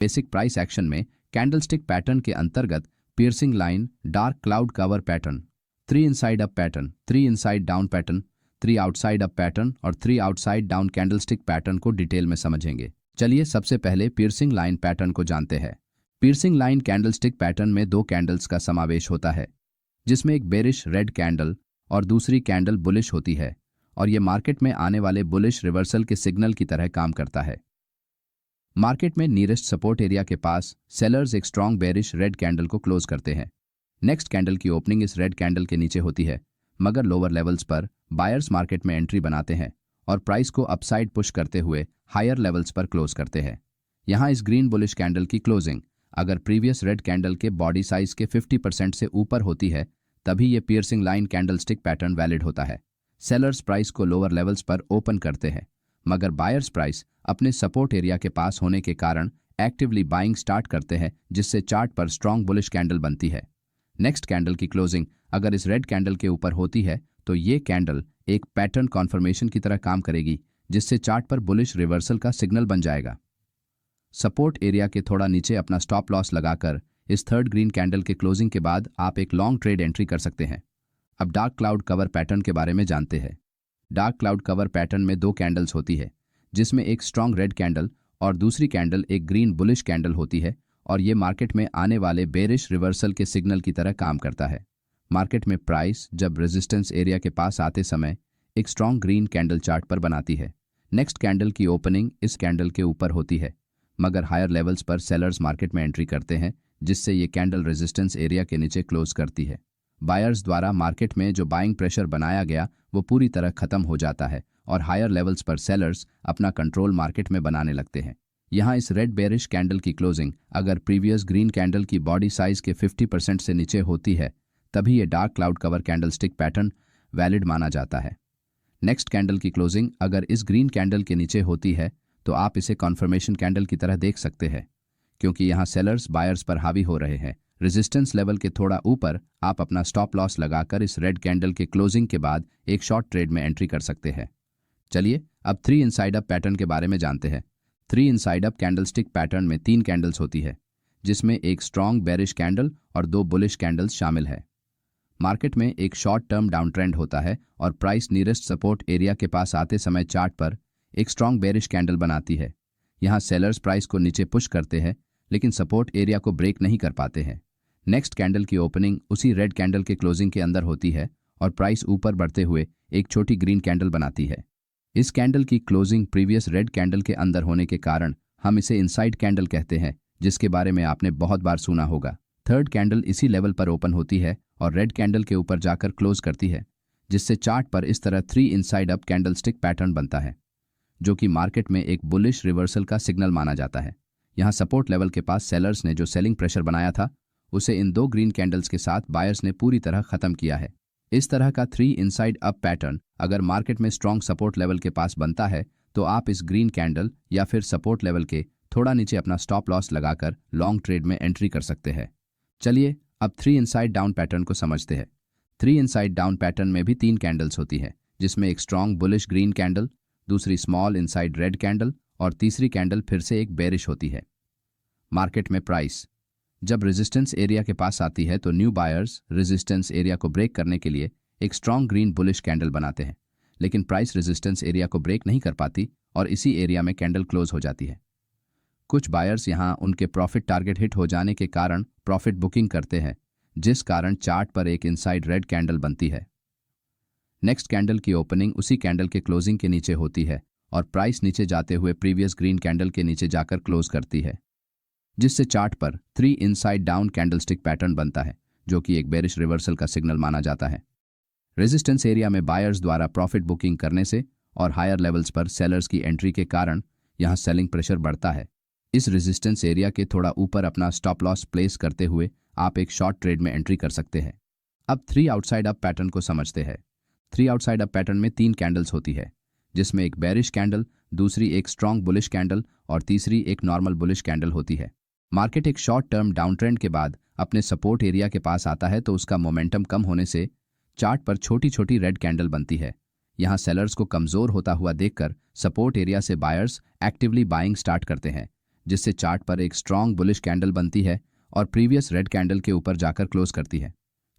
Basic price action में candlestick pattern के अंतर्गत piercing line, dark cloud cover pattern, 3 inside up pattern, 3 inside down pattern, 3 outside up pattern और 3 outside down candlestick pattern को detail में समझेंगे। चलिए सबसे पहले पियर्सिंग लाइन पैटर्न को जानते हैं। पियर्सिंग लाइन कैंडलस्टिक पैटर्न में 2 कैंडल्स का समावेश होता है, जिसमें एक बेरिश रेड कैंडल और दूसरी कैंडल बुलिश होती है, और यह मार्केट में आने वाले बुलिश रिवर्सल के सिग्नल की तरह काम करता है। मार्केट में नियरेस्ट सपोर्ट एरिया के पास सेलर्स एक स्ट्रॉन्ग बेरिश रेड कैंडल को क्लोज करते हैं। नेक्स्ट कैंडल की ओपनिंग इस रेड कैंडल के नीचे होती है, मगर लोअर लेवल्स पर बायर्स मार्केट में एंट्री बनाते हैं और प्राइस को अपसाइड पुश करते हुए हायर लेवल्स पर क्लोज करते हैं। यहां इस ग्रीन बुलिश कैंडल की क्लोजिंग अगर प्रीवियस रेड कैंडल के बॉडी साइज के 50% से ऊपर होती है, तभी यह piercing line candlestick pattern valid होता है। सेलर्स प्राइस को लोअर लेवल्स पर ओपन करते हैं, मगर बायर्स प्राइस अपने सपोर्ट एरिया के पास होने के कारण एक्टिवली बाइंग स्टार्ट करते हैं, जिससे चार्ट पर स्ट्रॉन्ग बुलिश कैंडल बनती है। नेक्स्ट कैंडल की क्लोजिंग अगर इस रेड कैंडल के ऊपर होती है, तो ये कैंडल एक पैटर्न कॉन्फर्मेशन की तरह काम करेगी, जिससे चार्ट पर बुलिश रिवर्सल का सिग्नल बन जाएगा। सपोर्ट एरिया के थोड़ा नीचे अपना स्टॉप लॉस लगाकर इस थर्ड ग्रीन कैंडल के क्लोजिंग के बाद आप एक लॉन्ग ट्रेड एंट्री कर सकते हैं। अब डार्क क्लाउड कवर पैटर्न के बारे में जानते हैं। डार्क क्लाउड कवर पैटर्न में 2 कैंडल्स होती है, जिसमें एक स्ट्रॉन्ग रेड कैंडल और दूसरी कैंडल एक ग्रीन बुलिश कैंडल होती है, और ये मार्केट में आने वाले बेरिश रिवर्सल के सिग्नल की तरह काम करता है। मार्केट में प्राइस जब रेजिस्टेंस एरिया के पास आते समय एक स्ट्रॉन्ग ग्रीन कैंडल चार्ट पर बनाती है। नेक्स्ट कैंडल की ओपनिंग इस कैंडल के ऊपर होती है, मगर हायर लेवल्स पर सेलर्स मार्केट में एंट्री करते हैं, जिससे ये कैंडल रेजिस्टेंस एरिया के नीचे क्लोज करती है। बायर्स द्वारा मार्केट में जो बाइंग प्रेशर बनाया गया वो पूरी तरह खत्म हो जाता है और हायर लेवल्स पर सेलर्स अपना कंट्रोल मार्केट में बनाने लगते हैं। यहाँ इस रेड बेरिश कैंडल की क्लोजिंग अगर प्रीवियस ग्रीन कैंडल की बॉडी साइज के 50% से नीचे होती है, तभी ये dark cloud cover candlestick pattern valid माना जाता है। नेक्स्ट कैंडल की क्लोजिंग अगर इस ग्रीन कैंडल के नीचे होती है, तो आप इसे कॉन्फर्मेशन कैंडल की तरह देख सकते हैं, क्योंकि यहाँ सेलर्स बायर्स पर हावी हो रहे हैं। रेजिस्टेंस लेवल के थोड़ा ऊपर आप अपना स्टॉप लॉस लगाकर इस रेड कैंडल के क्लोजिंग के बाद एक शॉर्ट ट्रेड में एंट्री कर सकते हैं। चलिए अब 3 इनसाइड अप पैटर्न के बारे में जानते हैं। 3 इनसाइड अप कैंडलस्टिक पैटर्न में 3 कैंडल्स होती है, जिसमें एक स्ट्रॉन्ग बेरिश कैंडल और 2 बुलिश कैंडल्स शामिल है। मार्केट में एक शॉर्ट टर्म डाउन ट्रेंड होता है और प्राइस नियरेस्ट सपोर्ट एरिया के पास आते समय चार्ट पर एक स्ट्रॉन्ग बेरिश कैंडल बनाती है। यहाँ सेलर्स प्राइस को नीचे पुश करते हैं, लेकिन सपोर्ट एरिया को ब्रेक नहीं कर पाते हैं। नेक्स्ट कैंडल की ओपनिंग उसी रेड कैंडल के क्लोजिंग के अंदर होती है और प्राइस ऊपर बढ़ते हुए एक छोटी ग्रीन कैंडल बनाती है। इस कैंडल की क्लोजिंग प्रीवियस रेड कैंडल के अंदर होने के कारण हम इसे इनसाइड कैंडल कहते हैं, जिसके बारे में आपने बहुत बार सुना होगा। थर्ड कैंडल इसी लेवल पर ओपन होती है और रेड कैंडल के ऊपर जाकर क्लोज करती है, जिससे चार्ट पर इस तरह 3 इनसाइड अप कैंडलस्टिक पैटर्न बनता है, जो कि मार्केट में एक बुलिश रिवर्सल का सिग्नल माना जाता है। यहाँ सपोर्ट लेवल के पास सेलर्स ने जो सेलिंग प्रेशर बनाया था, उसे इन 2 ग्रीन कैंडल्स के साथ बायर्स ने पूरी तरह खत्म किया है। इस तरह का 3 इनसाइड अप पैटर्न अगर मार्केट में स्ट्रॉन्ग सपोर्ट लेवल के पास बनता है, तो आप इस ग्रीन कैंडल या फिर सपोर्ट लेवल के थोड़ा नीचे अपना स्टॉप लॉस लगाकर लॉन्ग ट्रेड में एंट्री कर सकते हैं। चलिए अब 3 इनसाइड डाउन पैटर्न को समझते हैं। 3 इनसाइड डाउन पैटर्न में भी 3 कैंडल्स होती है, जिसमें एक स्ट्रॉन्ग बुलिश ग्रीन कैंडल, दूसरी स्मॉल इनसाइड रेड कैंडल और तीसरी कैंडल फिर से एक बेरिश होती है। मार्केट में प्राइस जब रेजिस्टेंस एरिया के पास आती है, तो न्यू बायर्स रेजिस्टेंस एरिया को ब्रेक करने के लिए एक स्ट्रॉन्ग ग्रीन बुलिश कैंडल बनाते हैं, लेकिन प्राइस रेजिस्टेंस एरिया को ब्रेक नहीं कर पाती और इसी एरिया में कैंडल क्लोज हो जाती है। कुछ बायर्स यहां उनके प्रॉफिट टारगेट हिट हो जाने के कारण प्रॉफिट बुकिंग करते हैं, जिस कारण चार्ट पर एक इनसाइड रेड कैंडल बनती है। नेक्स्ट कैंडल की ओपनिंग उसी कैंडल के क्लोजिंग के नीचे होती है और प्राइस नीचे जाते हुए प्रीवियस ग्रीन कैंडल के नीचे जाकर क्लोज करती है, जिससे चार्ट पर 3 इनसाइड डाउन कैंडलस्टिक पैटर्न बनता है, जो कि एक बेरिश रिवर्सल का सिग्नल माना जाता है। रेजिस्टेंस एरिया में बायर्स द्वारा प्रॉफिट बुकिंग करने से और हायर लेवल्स पर सेलर्स की एंट्री के कारण यहां सेलिंग प्रेशर बढ़ता है। इस रेजिस्टेंस एरिया के थोड़ा ऊपर अपना स्टॉप लॉस प्लेस करते हुए आप एक शॉर्ट ट्रेड में एंट्री कर सकते हैं। अब 3 आउटसाइड अप पैटर्न को समझते हैं। 3 आउटसाइड अप पैटर्न में 3 कैंडल्स होती है, जिसमें एक बेरिश कैंडल, दूसरी एक स्ट्रॉन्ग बुलिश कैंडल और तीसरी एक नॉर्मल बुलिश कैंडल होती है। मार्केट एक शॉर्ट टर्म डाउन ट्रेंड के बाद अपने सपोर्ट एरिया के पास आता है, तो उसका मोमेंटम कम होने से चार्ट पर छोटी छोटी रेड कैंडल बनती है। यहाँ सेलर्स को कमजोर होता हुआ देखकर सपोर्ट एरिया से बायर्स एक्टिवली बाइंग स्टार्ट करते हैं, जिससे चार्ट पर एक स्ट्रॉन्ग बुलिश कैंडल बनती है और प्रीवियस रेड कैंडल के ऊपर जाकर क्लोज करती है।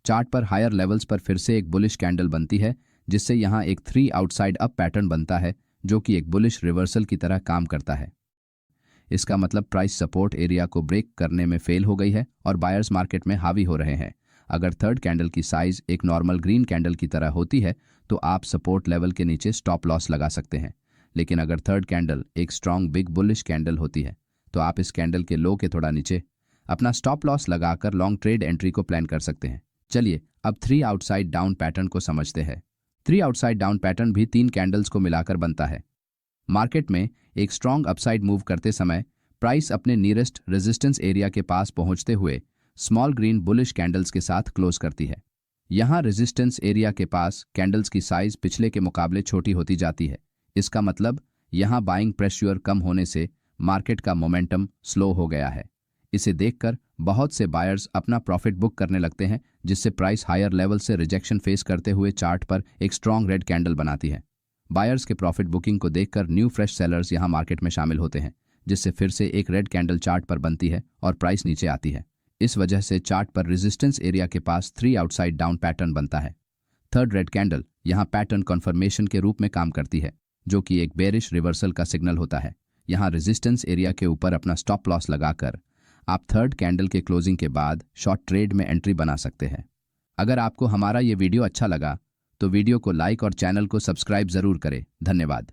चार्ट पर हायर लेवल्स पर फिर से एक बुलिश कैंडल बनती है, जिससे यहाँ एक 3 आउटसाइड अप पैटर्न बनता है जो कि एक बुलिश रिवर्सल की तरह काम करता है। इसका मतलब प्राइस सपोर्ट एरिया को ब्रेक करने में फेल हो गई है और बायर्स मार्केट में हावी हो रहे हैं। अगर थर्ड कैंडल की साइज एक नॉर्मल ग्रीन कैंडल की तरह होती है तो आप सपोर्ट लेवल के नीचे स्टॉप लॉस लगा सकते हैं, लेकिन अगर थर्ड कैंडल एक स्ट्रॉन्ग बिग बुलिश कैंडल होती है तो आप इस कैंडल के लो के थोड़ा नीचे अपना स्टॉप लॉस लगाकर लॉन्ग ट्रेड एंट्री को प्लान कर सकते हैं। चलिए अब 3 आउटसाइड डाउन पैटर्न को समझते हैं। 3 आउटसाइड डाउन पैटर्न भी 3 कैंडल्स को मिलाकर बनता है। मार्केट में एक स्ट्रॉन्ग अपसाइड मूव करते समय प्राइस अपने नियरेस्ट रेजिस्टेंस एरिया के पास पहुंचते हुए स्मॉल ग्रीन बुलिश कैंडल्स के साथ क्लोज करती है। यहां रेजिस्टेंस एरिया के पास कैंडल्स की साइज पिछले के मुकाबले छोटी होती जाती है। इसका मतलब यहां बाइंग प्रेशर कम होने से मार्केट का मोमेंटम स्लो हो गया है। इसे देखकर बहुत से बायर्स अपना प्रॉफिट बुक करने लगते हैं, जिससे प्राइस हायर लेवल से रिजेक्शन फेस करते हुए चार्ट पर एक स्ट्रॉन्ग रेड कैंडल बनाती है। बायर्स के प्रॉफिट बुकिंग को देखकर न्यू फ्रेश सेलर्स यहां मार्केट में शामिल होते हैं, जिससे फिर से एक रेड कैंडल चार्ट पर बनती है और प्राइस नीचे आती है। इस वजह से चार्ट पर रेजिस्टेंस एरिया के पास 3 आउटसाइड डाउन पैटर्न बनता है। थर्ड रेड कैंडल यहां पैटर्न कन्फर्मेशन के रूप में काम करती है, जो कि एक बेरिश रिवर्सल का सिग्नल होता है। यहां रेजिस्टेंस एरिया के ऊपर अपना स्टॉप लॉस लगाकर आप थर्ड कैंडल के क्लोजिंग के बाद शॉर्ट ट्रेड में एंट्री बना सकते हैं। अगर आपको हमारा ये वीडियो अच्छा लगा तो वीडियो को लाइक और चैनल को सब्सक्राइब जरूर करें। धन्यवाद।